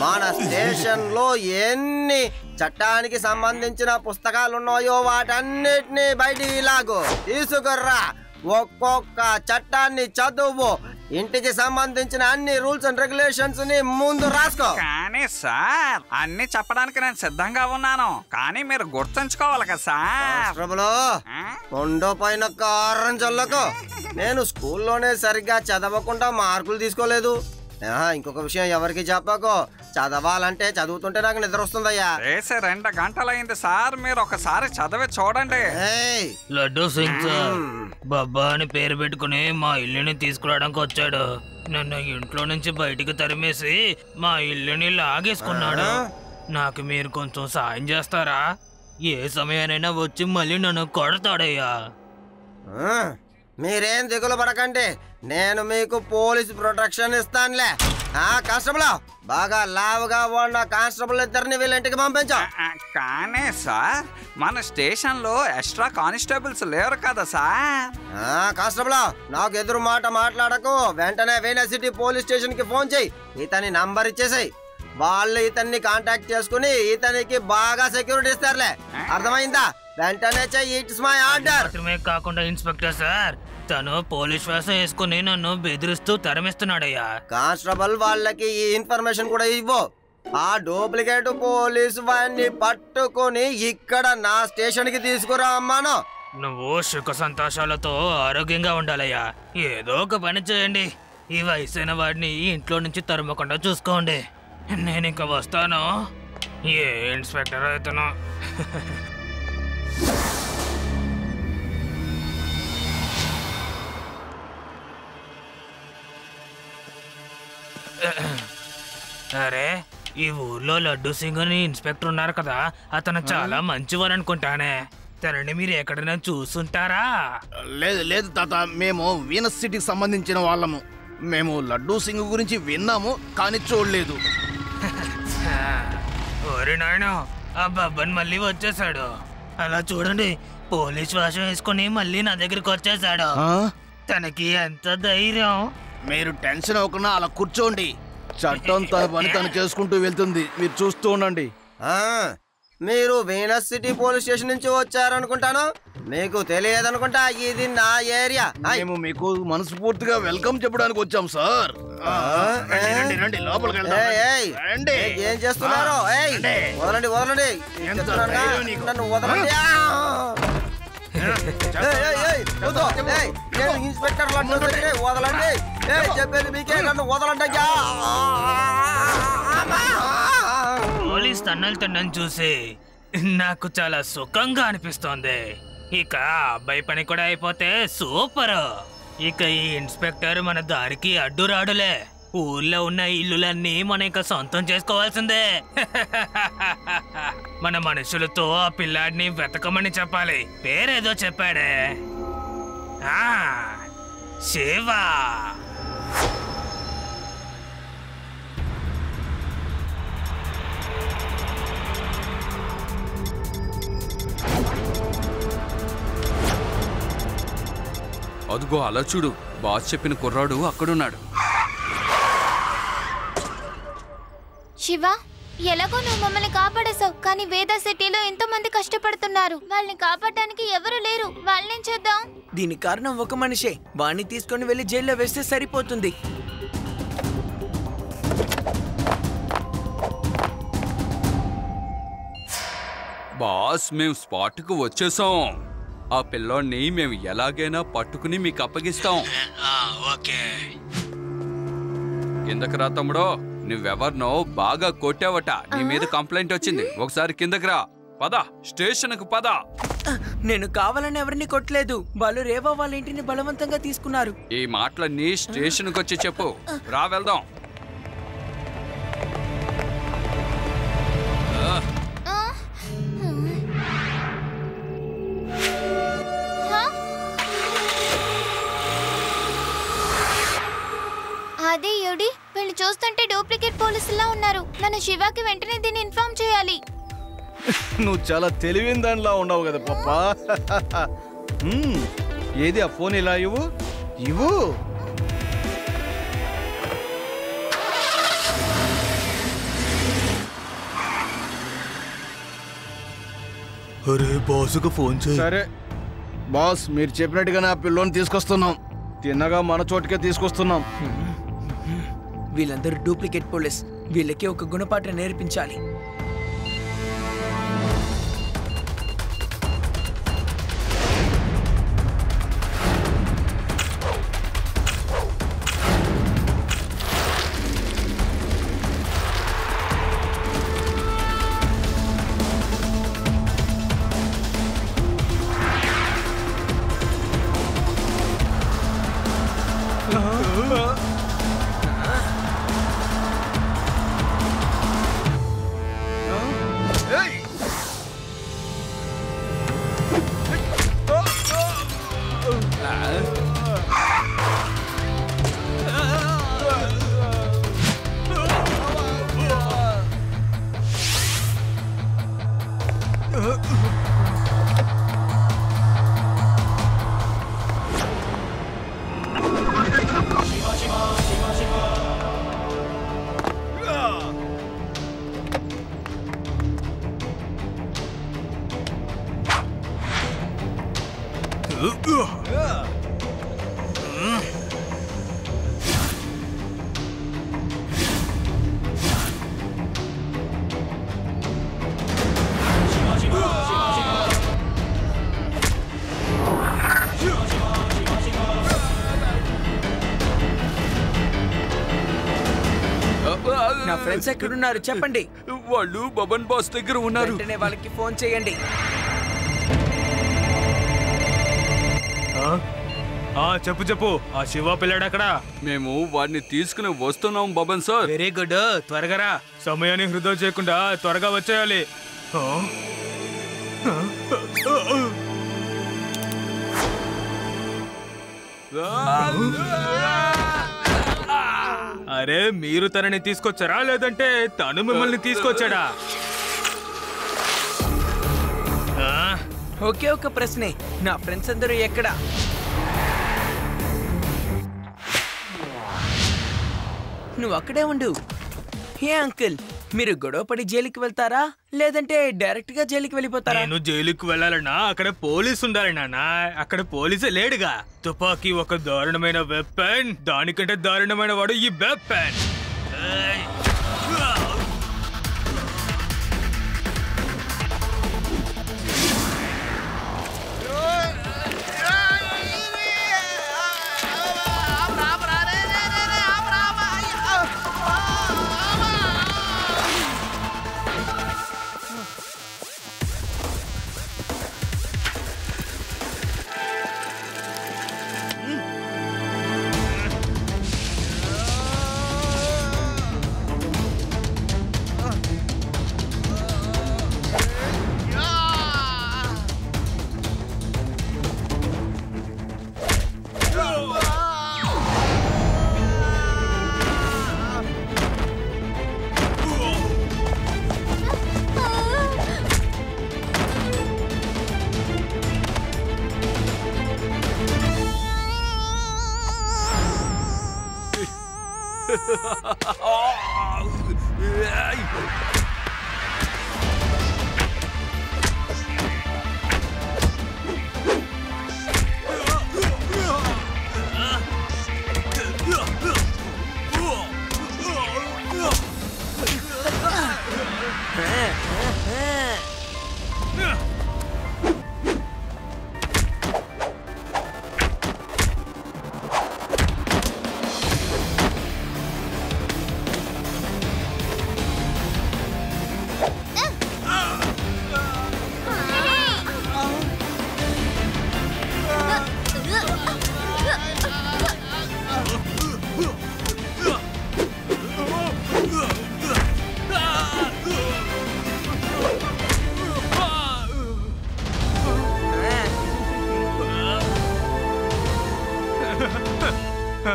మన స్టేషన్ లో ఎన్ని చట్టానికి సంబంధించిన పుస్తకాలు ఉన్నాయో వాటన్నిటిని బయటికి లాగు తీసుకుర్రా. ఒక్కొక్క చట్టాన్ని చదువు. ఇంటికి సంబంధించిన అన్ని రూల్స్ అండ్ రెగ్యులేషన్స్ ని ముందు రాసుకో. కానీ సార్ అన్ని చెప్పడానికి నేను సిద్ధంగా ఉన్నాను, కానీ మీరు గుర్తుంచుకోవాలి కదా సార్. కొండ పైన కారం చల్లకు. నేను స్కూల్లోనే సరిగ్గా చదవకుండా మార్కులు తీసుకోలేదు. ఇంకొక విషయం ఎవరికి చెప్పకు. చదవాలంటే చదువుతుంటే నాకు నిద్ర వస్తుందయ్యా. 2 గంటలైంది సార్, మీరు ఒకసారి చదివి చూడండి. లడ్డూ సింగ్ సార్ బాబా అని పేరు పెట్టుకుని మా ఇల్లుని తీసుకురావడానికి వచ్చాడు. నన్ను ఇంట్లో నుంచి బయటికి తరిమేసి మా ఇల్లుని లాగేసుకున్నాడు. నాకు మీరు కొంచెం సాయం చేస్తారా? ఏ సమయానైనా వచ్చి మళ్ళీ నన్ను కొడతాడయ్యా. మీరేం దిగులు పడకండి, నేను మీకు పోలీస్ ప్రొటెక్షన్ ఇస్తానులే. కానిస్టేబుల్, బాగా లావుగా ఉన్న కానిస్టేబుల్ ఇద్దరిని వీళ్ళ ఇంటికి పంపించా. కానీ సార్ మన స్టేషన్ లో ఎక్స్ట్రా కానిస్టేబుల్స్ లేరు కదా సార్. కానిస్టేబుల్, నాకు ఎదురు మాట మాట్లాడకు. వెంటనే వీనస్ సిటీ పోలీస్ స్టేషన్ కి ఫోన్ చేయి. ఇతని నంబర్ ఇచ్చేసాయి. వాళ్ళు ఇతన్ని కాంటాక్ట్ చేసుకుని ఇతనికి బాగా సెక్యూరిటీ ఇస్తారులే. అర్థమైందా? వెంటనే చెయ్యి. It's my order. కాకుండా ఇన్స్పెక్టర్ సార్ తను పోలీస్ వేషం వేసుకుని నన్ను బెదిరిస్తూ తరిమిస్తున్నాడయ్యా. కానిస్టేబుల్ వాళ్ళకి ఈ ఇన్ఫర్మేషన్ కూడా ఇవ్వు. ఆ డూప్లికేట్ పోలీసు వాడిని పట్టుకొని ఇక్కడ నా స్టేషన్ కి తీసుకురా అమ్మాను. నువ్వు సుఖ సంతోషాలతో ఆరోగ్యంగా ఉండాలయ్యా. ఏదో ఒక పని చేయండి. ఈ వయసైన వాడిని ఇంట్లో నుంచి తరుమకుండా చూసుకోండి. నేను ఇంకా వస్తాను. ఏ ఇన్స్పెక్టర్ అవుతాను. అరే, ఈ ఊర్లో లడ్డూ సింగ్ అని ఇన్స్పెక్టర్ ఉన్నారు కదా, అతను చాలా మంచివారు అనుకుంటానే. తనని మీరు ఎక్కడైనా చూసుంటారా? లేదు లేదు తాత, మేము వీనస్ సిటీకి సంబంధించిన వాళ్ళము. మేము లడ్డూ సింగ్ గురించి విన్నాము కానీ చూడలేదు. ఓరి నాయనా, ఆ బబ్బన్ మళ్ళీ వచ్చేసాడు. అలా చూడండి, పోలీస్ వేషం వేసుకుని మళ్ళీ నా దగ్గరికి వచ్చేసాడు. తనకి ఎంత ధైర్యం! మీరు టెన్షన్ అవ్వకుండా అలా కూర్చోండి. చట్టం తన పని తను చేసుకుంటూ వెళ్తుంది, మీరు చూస్తూ ఉండండి. మీరు వీనస్ సిటీ పోలీస్ స్టేషన్ నుంచి వచ్చారనుకుంటాను. మీకు తెలియదనుకుంటా, ఇది నా ఏరియా. మేము మీకు మనస్ఫూర్తిగా వెల్కమ్ చెప్పడానికి వచ్చాం సార్. రండి రండి, లోపలికి వెళ్దాం. ఏం చేస్తున్నారు? వదలండి వదలండి, నన్ను వదలండి. ఇన్స్పెక్టర్ వదలండి, చెప్పేది మీకే, నన్ను వదలండి. పోలీస్ తన్నలు తిన్నని చూసి నాకు చాలా సుఖంగా అనిపిస్తోంది. ఇక అబ్బాయి పని కూడా అయిపోతే సూపర్. ఇక ఈ ఇన్స్పెక్టర్ మన దారికి అడ్డు రాడులే. ఊర్లో ఉన్న ఇల్లులన్నీ మన ఇక సొంతం చేసుకోవాల్సిందే. మన మనుషులతో ఆ పిల్లాడిని వెతకమని చెప్పాలి. పేరేదో చెప్పాడే, శివా. అదుగో అలా చూడు, బాస్ చెప్పిన కుర్రాడు అక్కడున్నాడు. శివ, ఎలాగో నువ్వు మమ్మల్ని కాపాడేశావు, కానీ వేద సిటీలో ఎంతో మంది కష్టపడుతున్నారు. వాళ్ళని కాపాడడానికి ఎవరు లేరు. వాళ్ళని చేద్దాం. దీని కారణం ఒక మనిషే. వాణ్ణి తీసుకొని వెళ్లి జైల్లో వేస్తే సరిపోతుంది. బాస్, మేము స్పాట్కు వచ్చేసాం. ఆ పిల్లోడిని మేము ఎలాగైనా పట్టుకుని మీకు అప్పగిస్తాం. కిందకి రా తమ్ముడో, నువ్వెవర్నో బాగా కొట్టావట. నీ మీద కంప్లైంట్ వచ్చింది. ఒకసారి కిందకి రా. పద, స్టేషన్ కు పద. నేను కావాలని ఎవరిని కొట్టలేదు. వాళ్ళు రేవా వాళ్ళ ఇంటిని బలవంతంగా తీసుకున్నారు. ఈ మాటలన్నీ స్టేషన్ కు వచ్చి చెప్పు. రా, వెళ్దాం. అదే యోడి, వీళ్ళు చూస్తుంటే డూప్లికేట్ పోలీసులా ఉన్నారు. మన శివాకి వెంటనే దీన్ని ఇన్ఫార్మ్ చేయాలి. నువ్వు చాలా తెలివిన దానిలా ఉన్నావు కదా పప్పా. ఏది ఆ ఫోన్ ఇలా ఇవ్వు ఇవ్వు. అరే బాసుకు ఫోన్ చేయి. సరే బాస్, మీరు చెప్పినట్టుగానే ఆ పిల్లోని తీసుకొస్తున్నాం. తిన్నగా మన చోటుకే తీసుకొస్తున్నాం. వీళ్ళందరూ డూప్లికేట్ పోలీస్. వీళ్ళకి ఒక గుణపాఠం నేర్పించాలి. నా ఫ్రెండ్స్ ఎక్కడున్నారు చెప్పండి. వాళ్ళు బబన్ బాస్ దగ్గర ఉన్నారు. వెంటనే వాళ్ళకి ఫోన్ చేయండి. చెప్పు చెప్పు, ఆ శివ పిల్లాడు అక్కడ? మేము వాడిని తీసుకుని వస్తున్నాం బబన్ సార్. వెరీ గుడ్, త్వరగా రా. సమయాన్ని వృధా చేయకుండా త్వరగా వచ్చేయాలి. అరే మీరు తనని తీసుకొచ్చారా లేదంటే తను మిమ్మల్ని తీసుకొచ్చాడా? ఒకే ఒక ప్రశ్నే, నా ఫ్రెండ్స్ అందరూ ఎక్కడ? నువ్వు అక్కడే ఉండు. హే అంకుల్, మీరు గొడవపడి జైలుకి వెళ్తారా లేదంటే డైరెక్ట్ గా జైలుకి వెళ్ళిపోతారా? నేను జైలుకి వెళ్ళాలన్నా అక్కడ పోలీసు ఉండాలి నాన్న. అక్కడ పోలీసే లేడుగా. తుపాకీ ఒక దారుణమైన వెపన్, దానికంటే దారుణమైన వాడు ఈ వెపన్.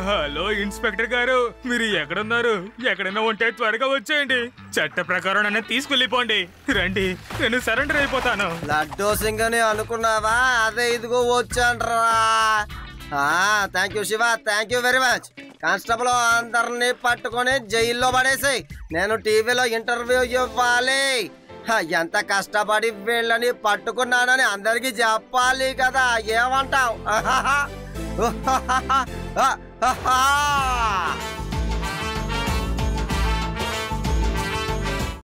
హలో ఇన్స్పెక్టర్ గారు, మీరు ఎక్కడున్నారు? ఎక్కడైనా ఉంటే త్వరగా వచ్చేయండి. చట్ట ప్రకారం నన్ను తీసుకెళ్ళిపోండి. రండి, నేను సరెండర్ అయిపోతాను. లడ్డూ సింగ్ అని అనుకున్నావా? అదే ఇదిగో వచ్చాండ్రా. Thank you Shiva, thank you very much. Constable అందరినీ పట్టుకొని జైల్లో పడేసి నేను టీవీలో ఇంటర్వ్యూ ఇవ్వాలి. ఎంత కష్టపడి వీళ్ళని పట్టుకున్నానని అందరికి చెప్పాలి కదా, ఏమంటావు?